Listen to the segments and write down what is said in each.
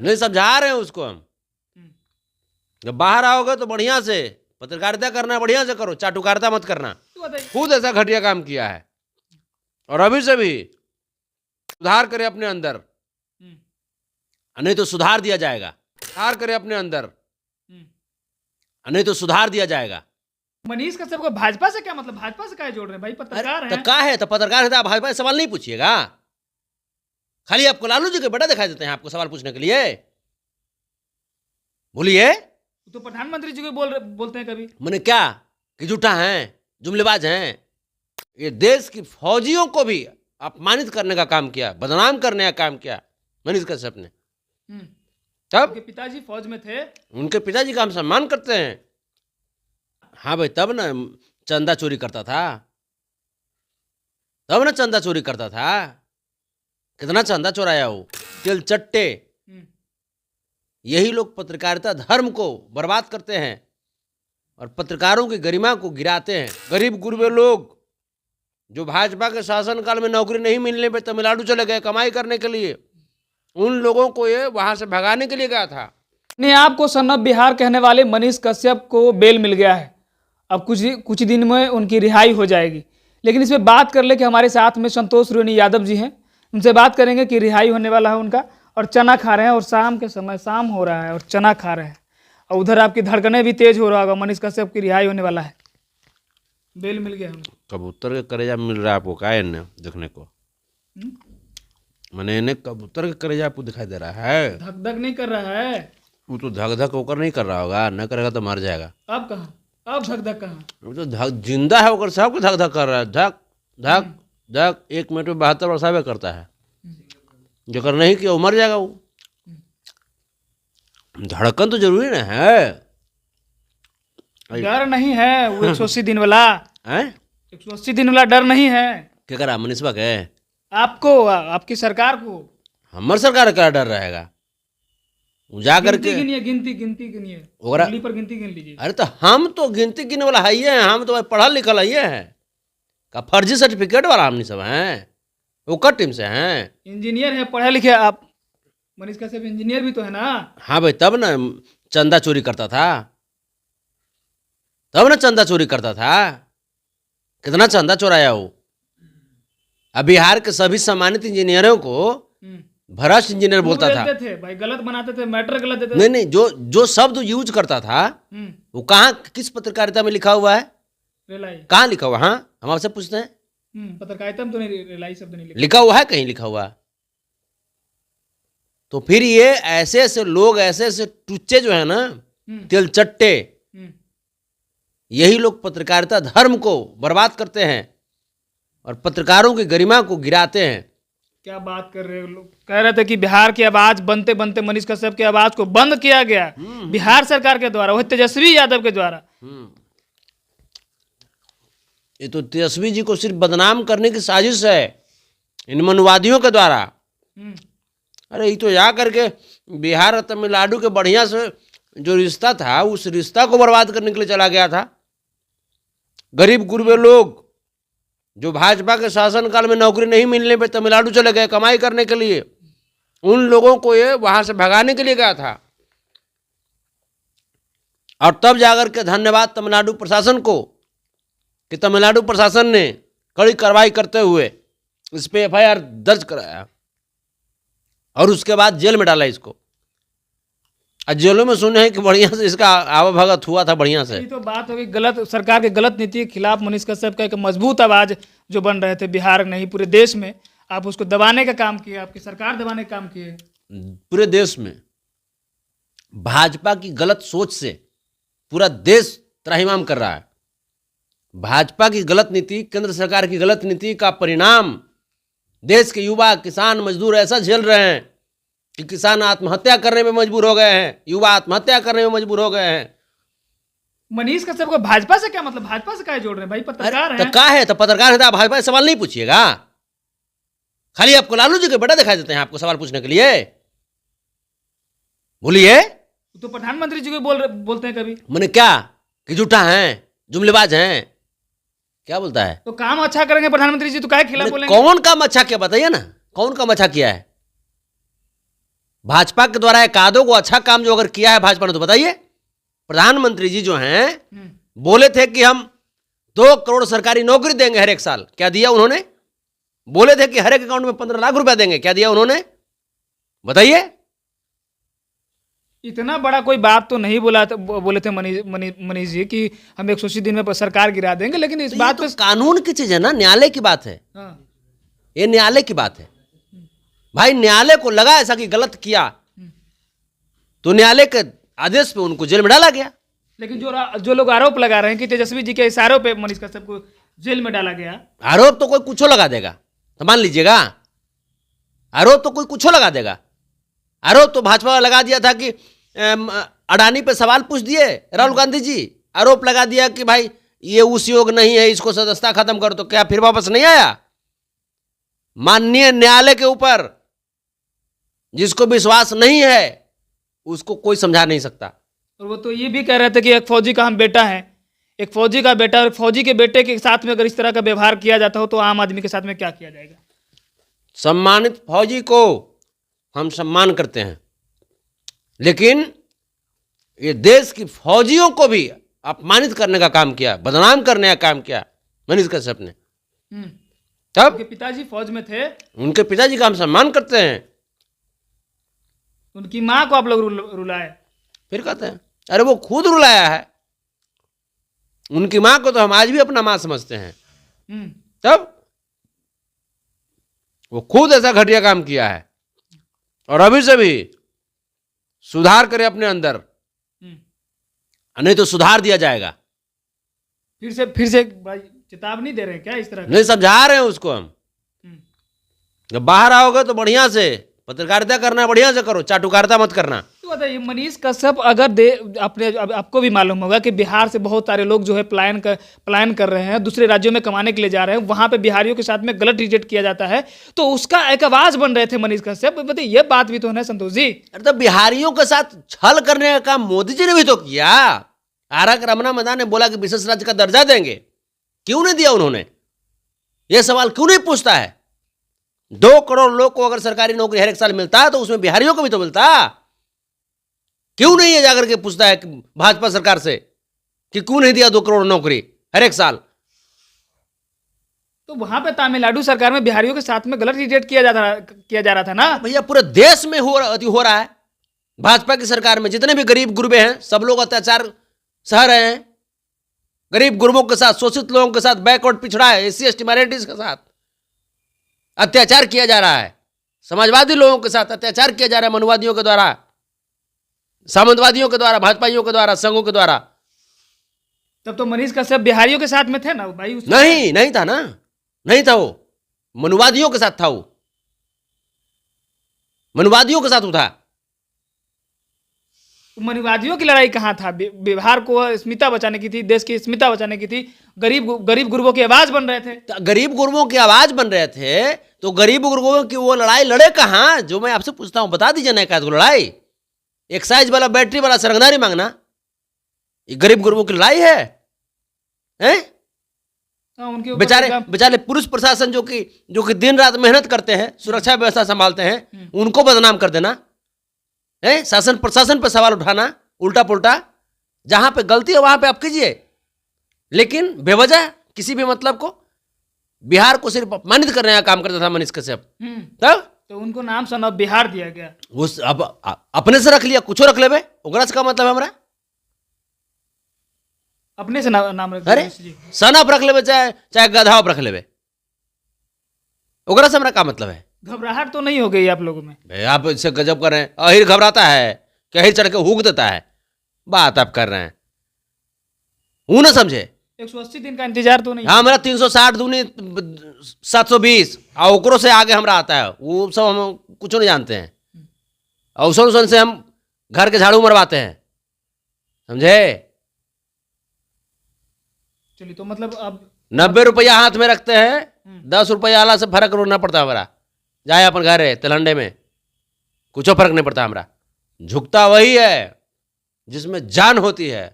नहीं समझा रहे हैं उसको हम। जब बाहर आओगे तो बढ़िया से पत्रकारिता करना, बढ़िया से करो, चाटुकारिता मत करना। खुद ऐसा घटिया काम किया है और अभी से भी सुधार करे अपने अंदर, नहीं तो सुधार दिया जाएगा। सुधार करे अपने अंदर, नहीं तो सुधार दिया जाएगा। मनीष कश्यप को भाजपा से क्या मतलब? भाजपा से क्या जोड़ रहे हैं भाई? पत्रकार तो हैं। क्या है? तो पत्रकार है तो आप भाजपा से सवाल नहीं पूछिएगा। खाली आपको लालू जी के बेटा दिखाई देते हैं आपको सवाल पूछने के लिए। बोलिए। तो प्रधानमंत्री जी को बोलते हैं कभी। मैंने क्या कि झूठा हैं, जुमलेबाज हैं। ये देश की फौजियों को भी अपमानित करने का काम किया, बदनाम करने का काम किया मनीष कश्यप ने। तब उनके पिताजी फौज में थे। उनके पिताजी का हम सम्मान करते हैं। हाँ भाई, तब ना चंदा चोरी करता था, तब ना चंदा चोरी करता था। कितना चंदा चोराया वो, तिल चट्टे। यही लोग पत्रकारिता धर्म को बर्बाद करते हैं और पत्रकारों की गरिमा को गिराते हैं। गरीब गुरबे लोग जो भाजपा के शासनकाल में नौकरी नहीं मिलने पे तमिलनाडु चले गए कमाई करने के लिए, उन लोगों को ये वहां से भगाने के लिए गया था। अपने आप को सन ऑफ बिहार कहने वाले मनीष कश्यप को बेल मिल गया है। अब कुछ दिन में उनकी रिहाई हो जाएगी। लेकिन इस पर बात कर ले कि हमारे साथ में संतोष रोहिणी यादव जी हैं, उनसे बात करेंगे कि रिहाई होने वाला है उनका, और चना खा रहे हैं, और शाम के समय शाम हो रहा है और चना खा रहे हैं, और उधर आपकी धड़कनें भी तेज हो रहा होगा। मनीष कश्यप की रिहाई होने वाला है, बेल मिल गया उनको। कबूतर के करेजा मिल रहा है आपको क्या इन्हें देखने को? मैंने इन्हें कबूतर के करेजा आपको दिखाई दे रहा है? धक धक नहीं कर रहा है वो तो धक धक होकर नहीं कर रहा होगा, न करेगा तो मर जाएगा। अब कहाँ, अब धक धक कहाँ? वो तो धक जिंदा है होकर सबको धक धक कर रहा है। धक धक धक 1 मिनट में 72 वर्षावे करता है। जो कर नहीं किया वो मर जाएगा। वो धड़कन तो जरूरी ना है। डर नहीं है वो 180 दिन वाला, हैं? 180 दिन वाला डर नहीं है क्या करा मनीषबा के? आपको, आपकी सरकार को। हमार सरकार का डर रहेगा? वो जा करके गिनिए, गिनती गिनिए, ओकरा- उंगली पर गिनती गिन लीजिए। अरे तो हम तो गिनती गिनने वाला है ही है। हम तो भाई पढ़ा लिखल है का फर्जी सर्टिफिकेट वाला हमनी सब हैं। वो कर टीम से हैं। इंजीनियर है, पढ़े लिखे आप। मनीष कश्यप इंजीनियर भी तो है ना। हाँ भाई, तब ना चंदा चोरी करता था, तब ना चंदा चोरी करता था। कितना चंदा चोराया वो। अब बिहार के सभी सम्मानित इंजीनियरों को भ्रष्ट इंजीनियर बोलता था। देते थे भाई, गलत बनाते थे, मैटर गलत देते थे। नहीं नहीं, जो शब्द यूज करता था वो कहाँ, किस पत्रकारिता में लिखा हुआ है? रिलाई। कहाँ लिखा हुआ? हाँ, हम आपसे पूछते हैं। पत्रकारिता में तो नहीं, रिलाई शब्द नहीं लिखा हुआ है? कहीं लिखा हुआ? तो फिर ये ऐसे ऐसे लोग, ऐसे ऐसे टुच्चे जो है ना, तिल चट्टे, यही लोग पत्रकारिता धर्म को बर्बाद करते हैं और पत्रकारों की गरिमा को गिराते हैं। क्या बात कर रहे हो? लोग कह रहे थे कि बिहार की आवाज बनते बनते मनीष कश्यप की आवाज को बंद किया गया बिहार सरकार के द्वारा, वह तेजस्वी यादव के द्वारा। ये तो तेजस्वी जी को सिर्फ बदनाम करने की साजिश है इन मनुवादियों के द्वारा। अरे ये तो जा करके बिहार और तमिलनाडु के बढ़िया से जो रिश्ता था, उस रिश्ता को बर्बाद करने के लिए चला गया था। गरीब गुरबे लोग जो भाजपा के शासनकाल में नौकरी नहीं मिलने पे तमिलनाडु चले गए कमाई करने के लिए, उन लोगों को ये वहां से भगाने के लिए गया था। और तब जाकर के धन्यवाद तमिलनाडु प्रशासन को कि तमिलनाडु प्रशासन ने कड़ी कार्रवाई करते हुए इस पे FIR दर्ज कराया और उसके बाद जेल में डाला इसको। और जेलों में सुने हैं कि बढ़िया से इसका आवाभगत हुआ था बढ़िया से। ये तो बात होगी गलत, सरकार के गलत नीति के खिलाफ मनीष कश्यप का एक मजबूत आवाज जो बन रहे थे बिहार नहीं पूरे देश में, आप उसको दबाने का काम किए, आपकी सरकार दबाने का काम किए। पूरे देश में भाजपा की गलत सोच से पूरा देश त्राहिमाम कर रहा है। भाजपा की गलत नीति, केंद्र सरकार की गलत नीति का परिणाम देश के युवा, किसान, मजदूर ऐसा झेल रहे हैं कि किसान आत्महत्या करने में मजबूर हो गए हैं, युवा आत्महत्या करने में मजबूर हो गए हैं। मनीष कश्यप को भाजपा से क्या मतलब? भाजपा से क्या जोड़ रहे हैं भाई? पत्रकार तो हैं। क्या है? तो पत्रकार है तो आप भाजपा से सवाल नहीं पूछिएगा। खाली आपको लालू जी के बेटा दिखाई देते हैं आपको सवाल पूछने के लिए। बोलिए। तो प्रधानमंत्री जी को बोलते हैं कभी। मैंने क्या कि झूठा हैं, जुमलेबाज हैं, क्या बोलता है? तो काम अच्छा करेंगे प्रधानमंत्री जी तो काहे खिलाफ बोलेंगे? कौन काम अच्छा किया बताइए ना, कौन काम अच्छा किया है? भाजपा के द्वारा एक आधों को अच्छा काम जो अगर किया है भाजपा ने तो बताइए। प्रधानमंत्री जी जो हैं बोले थे कि हम 2 करोड़ सरकारी नौकरी देंगे हर एक साल, क्या दिया उन्होंने? बोले थे कि हर एक अकाउंट में 15 लाख रुपया देंगे, क्या दिया उन्होंने? बताइए। इतना बड़ा कोई बात तो नहीं बोले थे मनीष जी कि हम 180 दिन में सरकार गिरा देंगे, लेकिन इस बात तो कानून की चीज है ना, न्यायालय की बात है। ये न्यायालय की बात है भाई। न्यायालय को लगा ऐसा कि गलत किया तो न्यायालय के आदेश पे उनको जेल में डाला गया। लेकिन जो लोग आरोप लगा रहे हैं कि तेजस्वी जी के इशारों पे मनीष कश्यप को जेल में डाला गया, आरोप तो कोई कुछो लगा देगा, तो मान लीजिएगा आरोप तो कोई कुछो लगा देगा। आरोप तो भाजपा लगा दिया था कि अडानी पे सवाल पूछ दिए राहुल गांधी जी, आरोप लगा दिया कि भाई ये उस योग नहीं है, इसको सदस्यता खत्म करो, तो क्या फिर वापस नहीं आया? माननीय न्यायालय के ऊपर जिसको विश्वास नहीं है उसको कोई समझा नहीं सकता। और वो तो ये भी कह रहे थे कि एक फौजी का हम बेटा है, एक फौजी का बेटा, और फौजी के बेटे के साथ में अगर इस तरह का व्यवहार किया जाता हो तो आम आदमी के साथ में क्या किया जाएगा? सम्मानित फौजी को हम सम्मान करते हैं, लेकिन ये देश की फौजियों को भी अपमानित करने का काम किया, बदनाम करने का काम किया मनीष कश्यप ने। तब उनके पिताजी फौज में थे, उनके पिताजी का हम सम्मान करते हैं। उनकी माँ को आप लोग रुलाए, फिर कहते हैं अरे वो खुद रुलाया है। उनकी माँ को तो हम आज भी अपना माँ समझते हैं। तब वो खुद ऐसा घटिया काम किया है और अभी से भी सुधार करे अपने अंदर, नहीं तो सुधार दिया जाएगा। फिर से चेतावनी दे रहे हैं क्या इस तरह? नहीं, समझा रहे हैं उसको हम। जब बाहर आओगे तो बढ़िया से पत्रकारिता करना, बढ़िया से करो, चाटुकारिता मत करना। तो बताइए मनीष कश्यप, अगर आपको भी मालूम होगा कि बिहार से बहुत सारे लोग जो है पलायन कर रहे हैं, दूसरे राज्यों में कमाने के लिए जा रहे हैं, वहां पे बिहारियों के साथ में गलत ट्रीट किया जाता है, तो उसका एक आवाज बन रहे थे मनीष कश्यप। बताइए ये बात भी तो है संतोष जी। अरे तो बिहारियों के साथ छल करने का काम मोदी जी ने भी तो किया। आर के रमना मैदान ने बोला कि विशेष राज्य का दर्जा देंगे, क्यों नहीं दिया उन्होंने? यह सवाल क्यों नहीं पूछता है? 2 करोड़ लोग को अगर सरकारी नौकरी हर एक साल मिलता है तो उसमें बिहारियों को भी तो मिलता। क्यों नहीं है जाकर के पूछता है भाजपा सरकार से कि क्यों नहीं दिया 2 करोड़ नौकरी हर एक साल? तो वहां पे तमिलनाडु सरकार में बिहारियों के साथ में गलत ट्रीट किया जा रहा था ना भैया। पूरे देश में हो रहा है। भाजपा की सरकार में जितने भी गरीब गुरबे हैं सब लोग अत्याचार सह रहे हैं। गरीब गुरबों के साथ, शोषित लोगों के साथ, बैकवर्ड पिछड़ा है, SC ST माइनॉरिटीज के साथ अत्याचार किया जा रहा है। समाजवादी लोगों के साथ अत्याचार किया जा रहा है, मनुवादियों के द्वारा, सामंतवादियों के द्वारा, भाजपाइयों के द्वारा, संघों के द्वारा। तब तो मनीष कश्यप बिहारियों के साथ में थे ना भाई? नहीं था ना, नहीं था। वो मनुवादियों के साथ था, वो मनुवादियों के साथ था। मनुवादियों की लड़ाई कहाँ था? बिहार को अस्मिता बचाने की थी, देश की अस्मिता बचाने की थी। गरीब गुरबों की आवाज बन रहे थे। गरीब गुरबों की आवाज बन रहे थे तो गरीब गुरबों की वो लड़ाई लड़े कहाँ? जो मैं आपसे पूछता हूं बता दीजिए ना, तो लड़ाई एक्साइज वाला, बैटरी वाला सरंगदारी मांगना, ये गरीब गुरबों की लड़ाई है? बेचारे पुलिस प्रशासन जो कि दिन रात मेहनत करते हैं, सुरक्षा व्यवस्था संभालते हैं, उनको बदनाम कर देना, शासन प्रशासन पर सवाल उठाना उल्टा पुल्टा। जहां पे गलती है वहां पे आप कीजिए, लेकिन बेवजह किसी भी मतलब को बिहार को सिर्फ अपमानित करने का काम करता था मनीष कश्यप। तब तो उनको नाम सन ऑफ बिहार दिया गया। उस अब अपने से रख लिया, कुछो रख लेबे, ओकरा से का मतलब हमरा? अपने से नाम रख। अरे सन ऑफ रख लेबे, चाहे गधा रख लेबे, ओकरा से हमरा का मतलब है? घबराहट तो नहीं हो गई आप लोगों में? आप इससे गजब कर रहे हैं। अहिर घबराता है कि अहिर चढ़ के हुक देता है, बात आप कर रहे हैं। वो ना समझे 180 दिन का इंतजार तो नहीं? हाँ, मेरा 360 दूनी 720 और ओकरों से आगे हमरा आता है। वो सब हम कुछ नहीं जानते हैं। अवसर से हम घर के झाड़ू मरवाते हैं, समझे? चलिए, तो मतलब अब 90 रुपया हाथ में रखते हैं, 10 रुपया आला से फर्क रोना पड़ता है हमारा। जाए अपन घर है तेलंडे में, कुछ फर्क नहीं पड़ता हमारा। झुकता वही है जिसमें जान होती है,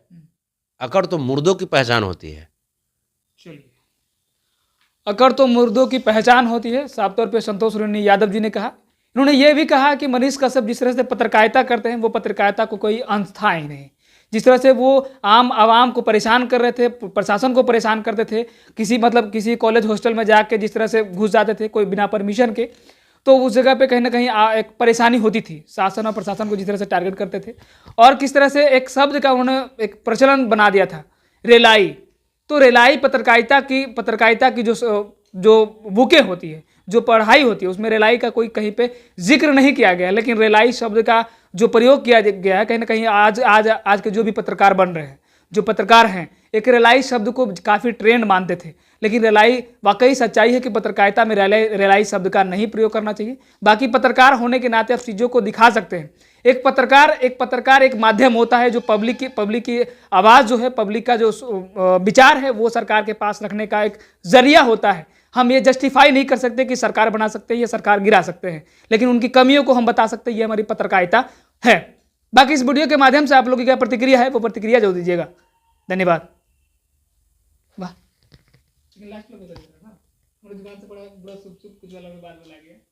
अकड़ तो मुर्दों की पहचान होती है। चलिए, अकड़ तो मुर्दों की पहचान होती है, साफ तौर पे संतोष रोहिणी यादव जी ने कहा। इन्होंने ये भी कहा कि मनीष कश्यप जिस तरह से पत्रकारिता करते हैं वो पत्रकारिता को कोई अंत था ही नहीं। जिस तरह से वो आम आवाम को परेशान कर रहे थे, प्रशासन को परेशान करते थे, किसी कॉलेज हॉस्टल में जाके जिस तरह से घुस जाते थे कोई बिना परमिशन के, तो उस जगह पे कहीं ना कहीं एक परेशानी होती थी। शासन और प्रशासन को जिस तरह से टारगेट करते थे, और किस तरह से एक शब्द का उन्होंने एक प्रचलन बना दिया था, रेलाई। तो रेलाई पत्रकारिता की जो बुकें होती है, जो पढ़ाई होती है, उसमें रेलाई का कोई कहीं पे जिक्र नहीं किया गया। लेकिन रेलाई शब्द का जो प्रयोग किया गया है, कहीं ना कहीं आज के जो भी पत्रकार बन रहे हैं, जो पत्रकार हैं, एक रेलाई शब्द को काफ़ी ट्रेंड मानते थे। लेकिन रेलाई, वाकई सच्चाई है कि पत्रकारिता में रेलाई शब्द का नहीं प्रयोग करना चाहिए। बाकी पत्रकार होने के नाते आप चीज़ों को दिखा सकते हैं। एक पत्रकार एक माध्यम होता है जो पब्लिक की आवाज़ जो है, पब्लिक का जो विचार है, वो सरकार के पास रखने का एक जरिया होता है। हम ये जस्टिफाई नहीं कर सकते कि सरकार बना सकते हैं या सरकार गिरा सकते हैं, लेकिन उनकी कमियों को हम बता सकते हैं। ये हमारी पत्रकारिता है। बाकी इस वीडियो के माध्यम से आप लोगों की क्या प्रतिक्रिया है, वो प्रतिक्रिया जरूर दीजिएगा। धन्यवाद। वाह, लास्ट में दुकान से बड़ा कुछ वाला में बाद में लगे।